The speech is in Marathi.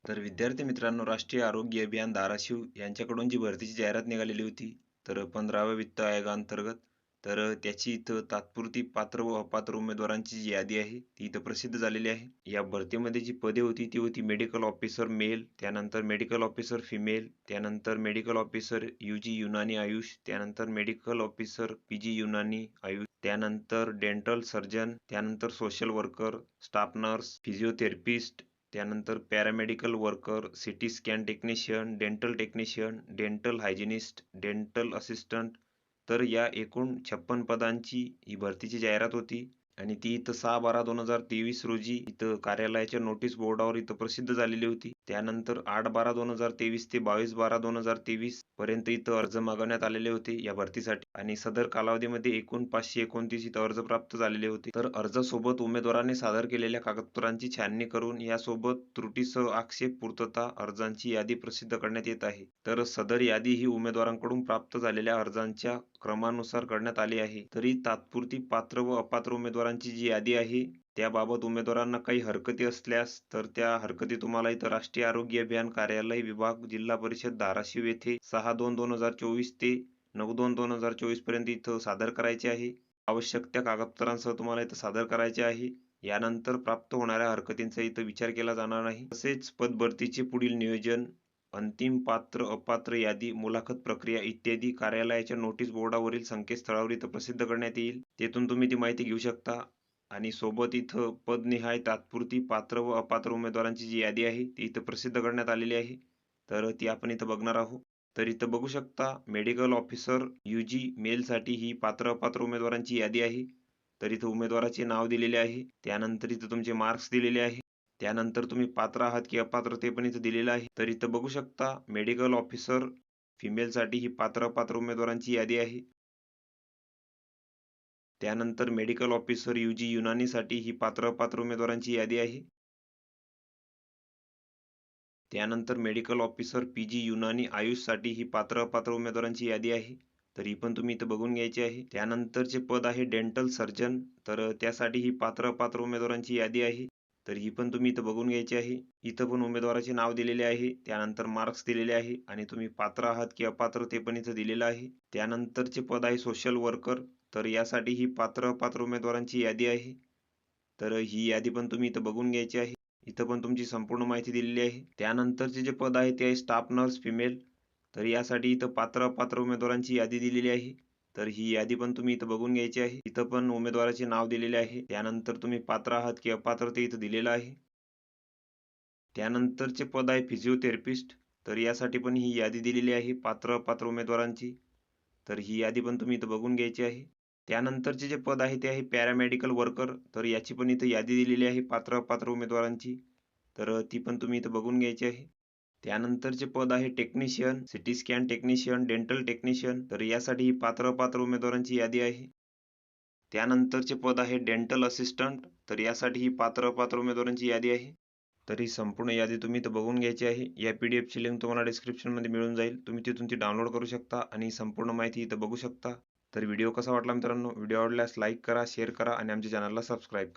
तर विद्यार्थी मित्रांनो, राष्ट्रीय आरोग्य अभियान धाराशिव यांच्याकडून जी भरतीची जाहिरात निघालेली होती, तर 15व्या वित्त आयोगाअंतर्गत, तर त्याची इथं तात्पुरती पात्र व अपात्र उमेदवारांची जी यादी आहे, ती इथं प्रसिद्ध झालेली आहे. या भरतीमध्ये जी पदे होती, ती होती मेडिकल ऑफिसर मेल, त्यानंतर मेडिकल ऑफिसर फिमेल, त्यानंतर medical officer UG Unani AYUSH, त्यानंतर medical officer PG Unani AYUSH, त्यानंतर डेंटल सर्जन, त्यानंतर social worker, staff nurse, physiotherapist, त्यानंतर paramedical worker, CT scan technician, dental hygienist, dental assistant. तर या एकूण 56 पदांची ही भरतीची जाहिरात होती आणि ती इथं 6/12/2023 रोजी इथं कार्यालयाच्या नोटीस बोर्डावर इथं प्रसिद्ध झालेली होती. त्यानंतर 8/12/2023 ते 22/12/2023 पर्यंत इथं अर्ज मागवण्यात आलेले होते या भरतीसाठी आणि सदर कालावधीमध्ये एकूण 529 इथं अर्ज प्राप्त झालेले होते. तर अर्जासोबत उमेदवाराने सादर केलेल्या कागदपत्रांची छाननी करून यासोबत त्रुटीसह आक्षेप पूर्तता अर्जांची यादी प्रसिद्ध करण्यात येत आहे. तर सदर यादी ही उमेदवारांकडून प्राप्त झालेल्या अर्जांच्या क्रमानुसार करण्यात आली आहे. तरी तात्पुरती पात्र व अपात्र उमेदवारांची जी यादी आहे, त्याबाबत उमेदवारांना काही हरकती असल्यास तर त्या हरकती तुम्हाला इथं राष्ट्रीय आरोग्य अभियान कार्यालय विभाग जिल्हा परिषद धाराशिव येथे 6/2/2024 ते 9/2/2024 पर्यंत इथं सादर करायचे आहे. आवश्यक त्या कागदपत्रांसह तुम्हाला इथं सादर करायचे आहे. यानंतर प्राप्त होणाऱ्या हरकतींचा इथं विचार केला जाणार नाही. तसेच पदभरतीचे पुढील नियोजन, अंतिम पात्र अपात्र यादी, मुलाखत प्रक्रिया इत्यादी कार्यालयाच्या नोटीस बोर्डावरील संकेतस्थळावर इथं प्रसिद्ध करण्यात येईल. तेथून तुम्ही ती माहिती घेऊ शकता आणि सोबत इथं पदनिहाय तात्पुरती पात्र व अपात्र उमेदवारांची जी यादी आहे, ती इथं प्रसिद्ध करण्यात आलेली आहे. तर ती आपण इथं बघणार आहोत. तर इथं बघू शकता मेडिकल ऑफिसर यूजी मेलसाठी ही पात्र अपात्र उमेदवारांची यादी आहे. तर इथं उमेदवाराचे नाव दिलेले आहे. त्यानंतर इथं तुमचे मार्क्स दिलेले आहे. त्यानंतर तुम्ही पात्र आहात की अपात्र ते पण इथं दिलेलं आहे. तर इथं बघू शकता मेडिकल ऑफिसर फिमेलसाठी ही पात्र अपात्र उमेदवारांची यादी आहे. त्यानंतर मेडिकल ऑफिसर यूजी युनानीसाठी ही पात्र अपात्र उमेदवारांची यादी आहे. त्यानंतर मेडिकल ऑफिसर पीजी युनानी आयुषसाठी ही पात्र अपात्र उमेदवारांची यादी आहे. तर ही पण तुम्ही इथं बघून घ्यायची आहे. त्यानंतरचे पद आहे डेंटल सर्जन, तर त्यासाठी ही पात्र अपात्र उमेदवारांची यादी आहे. तर ही पण तुम्ही इथं बघून घ्यायची आहे. इथं पण उमेदवाराचे नाव दिलेले आहे, त्यानंतर मार्क्स दिलेले आहे आणि तुम्ही पात्र आहात की अपात्र ते पण इथं दिलेलं आहे. त्यानंतरचे पद आहे सोशल वर्कर, तर यासाठी ही पात्र अपात्र उमेदवारांची यादी आहे. तर ही यादी पण तुम्ही इथं बघून घ्यायची आहे. इथं पण तुमची संपूर्ण माहिती दिलेली आहे. त्यानंतरचे जे पद आहे ते आहे स्टाफ नर्स फिमेल, तर यासाठी इथं पात्र अपात्र उमेदवारांची यादी दिलेली आहे. तर ही यादी पण तुम्ही इथं बघून घ्यायची आहे. इथं पण उमेदवाराचे नाव दिलेले आहे. त्यानंतर तुम्ही पात्र आहात की अपात्र ते इथं दिलेलं आहे. त्यानंतरचे पद आहे फिजिओथेरपिस्ट, तर यासाठी पण ही यादी दिलेली आहे पात्र अपात्र उमेदवारांची. तर ही यादी पण तुम्ही इथं बघून घ्यायची आहे. त्यानंतरचे जे पद आहे ते आहे पॅरामेडिकल वर्कर, तर याची पण इथं यादी दिलेली आहे पात्र अपात्र उमेदवारांची. तर ती पण तुम्ही इथं बघून घ्यायची आहे. त्यानंतरचे पद आहे technician, city scan technician, dental technician, तर यासाठी ही पात्र अपात्र उमेदवारांची यादी आहे. त्यानंतरचे पद आहे डेंटल असिस्टंट, तर यासाठी ही पात्र अपात्र उमेदवारांची यादी आहे. तर ही संपूर्ण यादी तुम्ही इथं बघून घ्यायची आहे. या पीडीएफची लिंक तुम्हाला डिस्क्रिप्शनमध्ये मिळून जाईल. तुम्ही तिथून ती डाउनलोड करू शकता आणि संपूर्ण माहिती इथं बघू शकता. तर व्हिडिओ कसा वाटला मित्रांनो? व्हिडिओ आवडल्यास लाईक करा, शेअर करा आणि आमच्या चॅनलला सबस्क्राईब करा.